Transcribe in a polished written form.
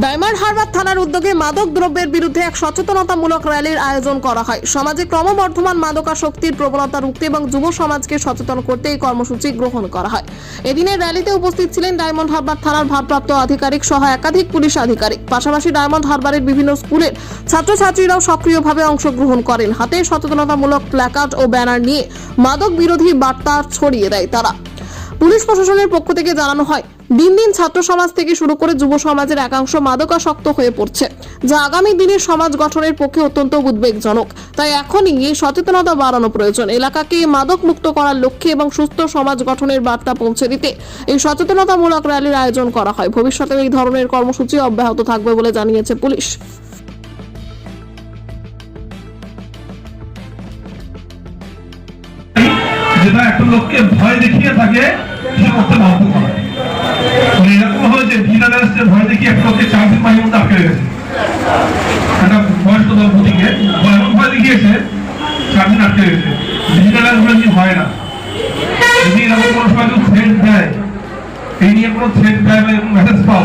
Diamond Harbour থানার উদ্যোগে মাদক দ্রব্যের বিরুদ্ধে এক সচেতনতামূলক র্যালির আয়োজন করা হয়। সমাজে ক্রমবর্ধমান মাদকাসক্তির প্রবণতা রুখতে এবং যুব সমাজকে সচেতন করতে এই কর্মসূচি গ্রহণ করা হয়। এদিনের র্যালিতে উপস্থিত ছিলেন ডায়মন্ড হারবার থানার ভারপ্রাপ্ত আধিকারিক সহ একাধিক পুলিশ আধিকারিক। পাশাপাশি ডায়মন্ড হারবারের বিভিন্ন স্কুলের ছাত্রছাত্রীরাও সক্রিয়ভাবে অংশগ্রহণ করেন। হাতে সচেতনতামূলক প্ল্যাকার্ড ও ব্যানার নিয়ে মাদক বিরোধী বার্তা ছড়িয়ে দেয় তারা। পুলিশ প্রশাসনের পক্ষ থেকে জানানো হয়, দিন দিন ছাত্র সমাজ থেকে শুরু করে যুব সমাজের একাংশ মাদকাসক্ত হয়ে পড়ছে, যা আগামী দিনের সমাজ গঠনের পক্ষে অত্যন্ত উদ্বেগজনক। তাই এখনই এই সচেতনতা বাড়ানো প্রয়োজন। এলাকাকে মাদক মুক্ত করার লক্ষ্যে এবং সুস্থ সমাজ গঠনের বার্তা পৌঁছে দিতে এই সচেতনতামূলক র্যালির আয়োজন করা হয়। ভবিষ্যতে এই ধরনের কর্মসূচি অব্যাহত থাকবে বলে জানিয়েছে পুলিশ। যেটা একটা লোককে ভয় দেখিয়ে তাকে কিছু করতে বাধ্য করে। এরকম হয়েছে ভিজিলেন্সে ভয় দেখিয়ে একটা লোককে 4 দিন বাড়ির মধ্যে আটকে গেছে। একটা বয়স্ক দম্পতিকে এমন ভয় দেখিয়েছে 4 দিন আটকে গেছে। ভিজিলেন্স বলে হয় না, যদি এরকম কোনো সময় কেউ থ্রেট দেয়, এই নিয়ে কোনো থ্রেট দেয় বা মেসেজ পায়